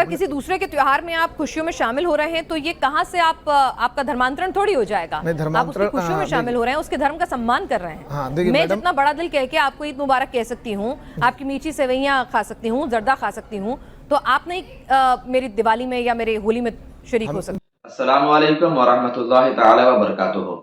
अगर किसी दूसरे के त्योहार में आप खुशियों में शामिल हो रहे हैं तो ये कहाँ से आपका धर्मांतरण थोड़ी हो जाएगा। आप उसकी खुशियों में शामिल हो रहे हैं, उसके धर्म का सम्मान कर रहे हैं। मैं जितना बड़ा दिल कह के आपको ईद मुबारक कह सकती हूँ, आपकी मीठी सेवैयाँ खा सकती हूँ, जर्दा खा सकती हूँ, तो आप नहीं मेरी दिवाली में या मेरे होली में शरीक हो सकते। अस्सलाम वालेकुम वरहमतुल्लाहि ताला व बरकातुहू।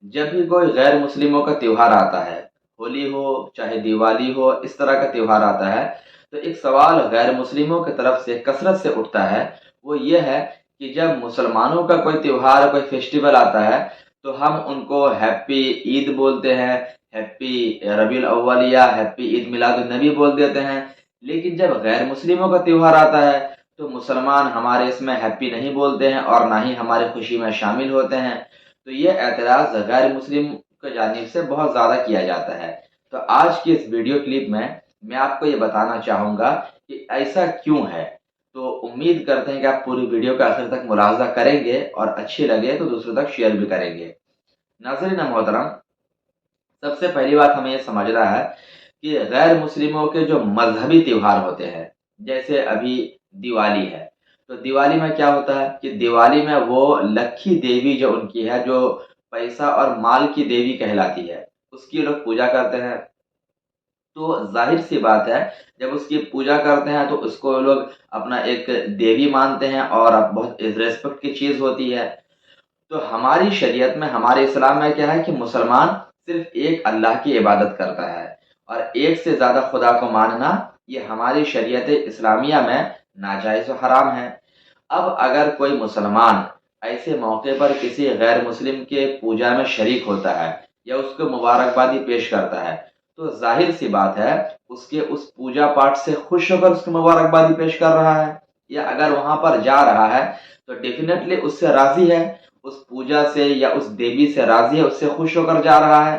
जब भी कोई गैर मुस्लिमों का त्योहार आता है, होली हो चाहे दिवाली हो, इस तरह का त्योहार आता है, तो एक सवाल गैर मुस्लिमों की तरफ से कसरत से उठता है। वो ये है कि जब मुसलमानों का कोई त्योहार, कोई फेस्टिवल आता है, तो हम उनको हैप्पी ईद बोलते हैं, हैप्पी रबीउल अव्वल या हैप्पी ईद मिलादुन नबी बोल देते हैं। लेकिन जब गैर मुस्लिमों का त्योहार आता है तो मुसलमान हमारे इसमें हैप्पी नहीं बोलते हैं और ना ही हमारे खुशी में शामिल होते हैं। तो ये एतराज़ गैर मुस्लिम की जानिब से बहुत ज़्यादा किया जाता है। तो आज की इस वीडियो क्लिप में मैं आपको ये बताना चाहूँगा कि ऐसा क्यों है। तो उम्मीद करते हैं कि आप पूरी वीडियो का आखिर तक मुलाहजा करेंगे और अच्छी लगे तो दूसरों तक शेयर भी करेंगे। नाज़रीन मोहतरम, सबसे पहली बात हमें ये समझना है कि गैर मुस्लिमों के जो मजहबी त्योहार होते हैं, जैसे अभी दिवाली है, तो दिवाली में क्या होता है कि दिवाली में वो लक्ष्मी देवी जो उनकी है, जो पैसा और माल की देवी कहलाती है, उसकी लोग पूजा करते हैं। तो जाहिर सी बात है, जब उसकी पूजा करते हैं तो उसको लोग अपना एक देवी मानते हैं और अब बहुत रिस्पेक्ट की चीज़ होती है। तो हमारी शरीयत में, हमारे इस्लाम में क्या है कि मुसलमान सिर्फ एक अल्लाह की इबादत करता है और एक से ज़्यादा खुदा को मानना ये हमारी शरीयत इस्लामिया में नाजायज़ व हराम है। अब अगर कोई मुसलमान ऐसे मौके पर किसी गैर मुस्लिम के पूजा में शरीक होता है या उसको मुबारकबादी पेश करता है, तो जाहिर सी बात है उसके उस पूजा पाठ से खुश होकर उसकी मुबारकबादी पेश कर रहा है, या अगर वहां पर जा रहा है तो डेफिनेटली उससे राजी है, उस पूजा से या उस देवी से राजी है, उससे खुश होकर जा रहा है।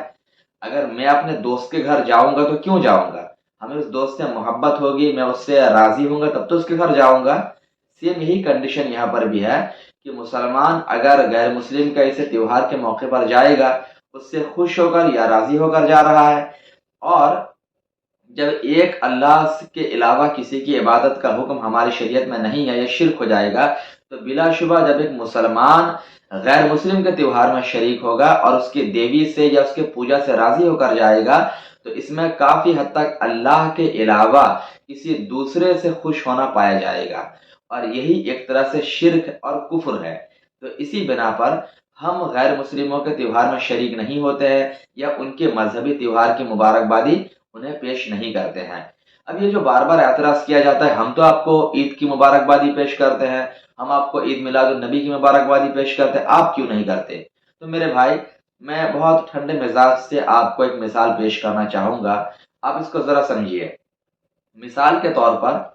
अगर मैं अपने दोस्त के घर जाऊंगा तो क्यों जाऊंगा, हमें उस दोस्त से मोहब्बत होगी, मैं उससे राजी होऊंगा तब तो उसके घर जाऊंगा। सेम यही कंडीशन यहाँ पर भी है कि मुसलमान अगर गैर मुस्लिम का ऐसे त्योहार के मौके पर जाएगा, उससे खुश होकर या राजी होकर जा रहा है। और जब एक अल्लाह के अलावा किसी की इबादत का हुक्म हमारी शरीयत में नहीं है, यह शिर्क हो जाएगा। तो बिलाशुबा जब एक मुसलमान गैर मुस्लिम के त्योहार में शरीक होगा और उसकी देवी से या उसके पूजा से राजी होकर जाएगा, तो इसमें काफ़ी हद तक अल्लाह के अलावा किसी दूसरे से खुश होना पाया जाएगा और यही एक तरह से शिर्क और कुफ्र है। तो इसी बिना पर हम गैर मुस्लिमों के त्योहार में शरीक नहीं होते हैं या उनके मजहबी त्योहार की मुबारकबादी उन्हें पेश नहीं करते हैं। अब ये जो बार बार एतराज़ किया जाता है, हम तो आपको ईद की मुबारकबादी पेश करते हैं, हम आपको ईद मिलादुन नबी की मुबारकबादी पेश करते हैं, आप क्यों नहीं करते। तो मेरे भाई, मैं बहुत ठंडे मिजाज से आपको एक मिसाल पेश करना चाहूँगा, आप इसको ज़रा समझिए। मिसाल के तौर पर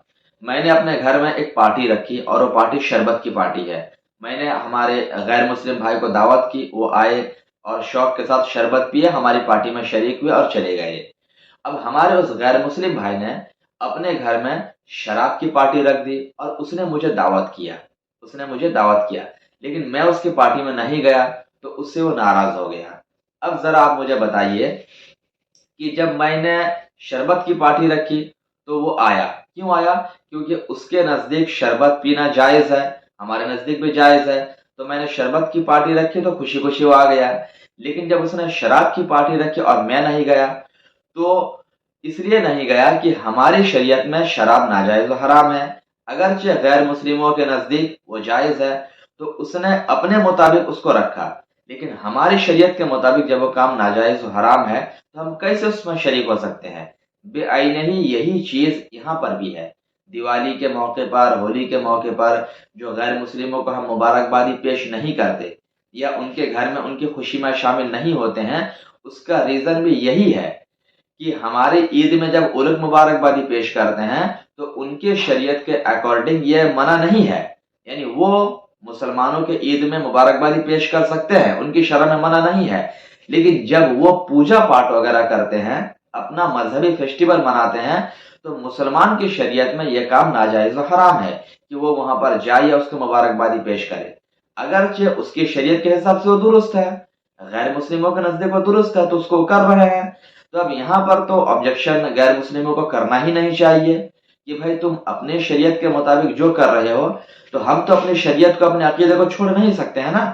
मैंने अपने घर में एक पार्टी रखी और वो पार्टी शरबत की पार्टी है। मैंने हमारे गैर मुस्लिम भाई को दावत की, वो आए और शौक के साथ शरबत पिए, हमारी पार्टी में शरीक हुए और चले गए। अब हमारे उस गैर मुस्लिम भाई ने अपने घर में शराब की पार्टी रख दी और उसने मुझे दावत किया, लेकिन मैं उसकी पार्टी में नहीं गया तो उससे वो नाराज हो गया। अब जरा आप मुझे बताइए कि जब मैंने शरबत की पार्टी रखी तो वो आया, क्यों आया? क्योंकि उसके नज़दीक शरबत पीना जायज़ है, हमारे नज़दीक भी जायज़ है। तो मैंने शरबत की पार्टी रखी तो खुशी खुशी वो आ गया। लेकिन जब उसने शराब की पार्टी रखी और मैं नहीं गया, तो इसलिए नहीं गया कि हमारी शरीयत में शराब नाजायज़ व हराम है, अगरचे गैर मुस्लिमों के नज़दीक वो जायज़ है। तो उसने अपने मुताबिक उसको रखा, लेकिन हमारी शरीयत के मुताबिक जब वो काम नाजायज़ व हराम है तो हम कैसे उसमें शरीक हो सकते हैं। बेआईन ही यही चीज़ यहाँ पर भी है। दिवाली के मौके पर, होली के मौके पर जो गैर मुस्लिमों को हम मुबारकबादी पेश नहीं करते या उनके घर में उनकी खुशी में शामिल नहीं होते हैं, उसका रीज़न भी यही है कि हमारे ईद में जब वो लोग मुबारकबादी पेश करते हैं तो उनके शरीयत के अकॉर्डिंग ये मना नहीं है, यानी वो मुसलमानों के ईद में मुबारकबादी पेश कर सकते हैं, उनकी शरह में मना नहीं है। लेकिन जब वो पूजा पाठ वगैरह करते हैं, अपना मजहबी फेस्टिवल मनाते हैं, तो मुसलमान की शरीयत में यह काम नाजायज़ व हराम है कि वो वहां पर जाए या उसको मुबारकबादी पेश करे। अगरचे उसकी शरीयत के हिसाब से वो दुरुस्त है, गैर मुस्लिमों के नज़दीक वो दुरुस्त है, तो उसको कर रहे हैं। तो अब यहाँ पर तो ऑब्जेक्शन गैर मुस्लिमों को करना ही नहीं चाहिए, کہ بھائی تم اپنے شریعت کے مطابق جو کر رہے ہو تو ہم تو اپنی شریعت کو اپنے عقیدے کو چھوڑ نہیں سکتے ہیں نا.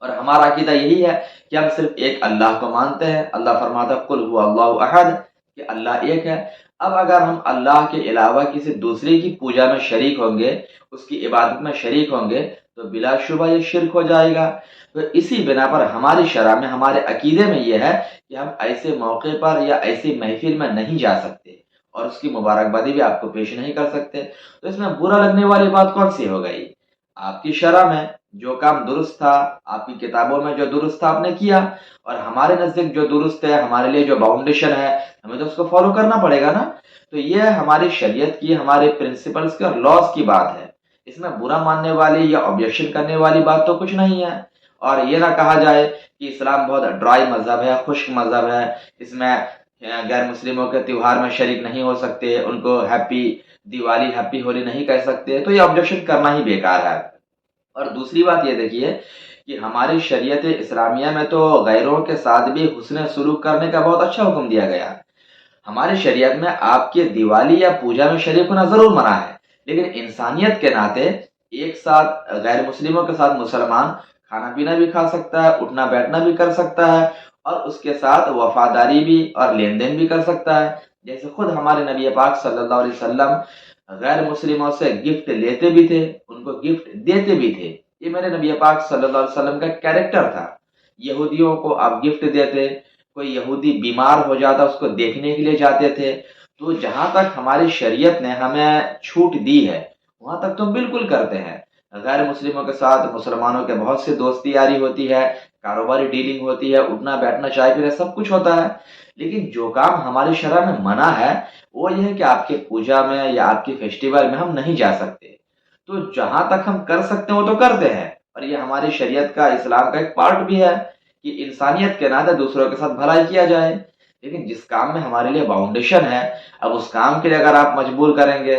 اور ہمارا عقیدہ یہی ہے کہ ہم صرف ایک اللہ کو مانتے ہیں. اللہ فرماتا ہے قل هو اللہ احد، کہ اللہ ایک ہے. اب اگر ہم اللہ کے علاوہ کسی دوسرے کی پوجا میں شریک ہوں گے، اس کی عبادت میں شریک ہوں گے، تو بلا شبہ یہ شرک ہو جائے گا. تو اسی بنا پر ہماری شرع میں، ہمارے عقیدے میں یہ ہے کہ ہم ایسے موقع پر یا ایسی محفل میں نہیں جا سکتے اور اس کی مبارکبادی بھی آپ کو پیش نہیں کر سکتے. تو اس میں برا لگنے والی بات کون سی ہو گئی؟ آپ کی شرع میں جو کام درست تھا، آپ کی کتابوں میں جو درست تھا آپ نے کیا، اور ہمارے نزدیک جو درست ہے، ہمارے لیے جو باؤنڈیشن ہے، ہمیں تو اس کو فالو کرنا پڑے گا نا. تو یہ ہماری شریعت کی، ہمارے پرنسپلز کے اور لاز کی بات ہے. اس میں برا ماننے والی یا آبجیکشن کرنے والی بات تو کچھ نہیں ہے. اور یہ نہ کہا جائے کہ اسلام بہت ڈرائی مذہب ہے، خشک مذہب ہے، اس میں غیر مسلموں کے تیوہار میں شریک نہیں ہو سکتے، ان کو ہیپی دیوالی، ہیپی ہولی نہیں کہہ سکتے. تو یہ آبجیکشن کرنا ہی بیکار ہے. اور دوسری بات یہ دیکھیے کہ ہماری شریعت اسلامیہ میں تو غیروں کے ساتھ بھی حسن سلوک کرنے کا بہت اچھا حکم دیا گیا. ہماری شریعت میں آپ کے دیوالی یا پوجا میں شریک ہونا ضرور منع ہے، لیکن انسانیت کے ناطے ایک ساتھ غیر مسلموں کے ساتھ مسلمان کھانا پینا بھی کھا سکتا ہے، اٹھنا بیٹھنا بھی کر سکتا ہے، اور اس کے ساتھ وفاداری بھی اور لین دین بھی کر سکتا ہے. جیسے خود ہمارے نبی پاک صلی اللہ علیہ وسلم غیر مسلموں سے گفٹ لیتے بھی تھے، ان کو گفٹ دیتے بھی تھے. یہ میرے نبی پاک صلی اللہ علیہ وسلم کا کیریکٹر تھا. یہودیوں کو آپ گفٹ دیتے، کوئی یہودی بیمار ہو جاتا اس کو دیکھنے کے لیے جاتے تھے. تو جہاں تک ہماری شریعت نے ہمیں چھوٹ دی ہے وہاں تک تو بالکل کرتے ہیں. غیر مسلموں کے ساتھ مسلمانوں کے بہت سی دوستی یاری ہوتی ہے، کاروباری ڈیلنگ ہوتی ہے، اٹھنا بیٹھنا چائے پینا سب کچھ ہوتا ہے. لیکن جو کام ہماری شرع میں منع ہے وہ یہ ہے کہ آپ کے پوجا میں یا آپ کی فیسٹیول میں ہم نہیں جا سکتے. تو جہاں تک ہم کر سکتے ہیں وہ تو کرتے ہیں، اور یہ ہماری شریعت کا، اسلام کا ایک پارٹ بھی ہے کہ انسانیت کے ناطے دوسروں کے ساتھ بھلائی کیا جائے. لیکن جس کام میں ہمارے لیے باؤنڈیشن ہے، اب اس کام کے لیے اگر آپ مجبور کریں گے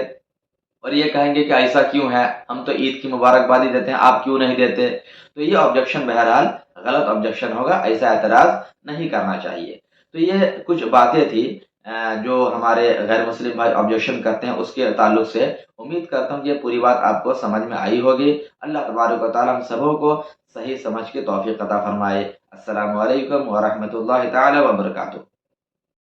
اور یہ کہیں گے کہ ایسا کیوں ہے، ہم تو عید کی مبارکبادی دیتے ہیں، آپ کیوں نہیں دیتے، تو یہ آبجیکشن بہرحال غلط آبجیکشن ہوگا. ایسا اعتراض نہیں کرنا چاہیے. تو یہ کچھ باتیں تھی جو ہمارے غیر مسلم بھائی آبجیکشن کرتے ہیں اس کے تعلق سے. امید کرتا ہوں کہ یہ پوری بات آپ کو سمجھ میں آئی ہوگی. اللہ تبارک و تعالی ہم سبوں کو صحیح سمجھ کے توفیق عطا فرمائے. السلام علیکم ورحمۃ اللہ تعالی وبرکاتہ.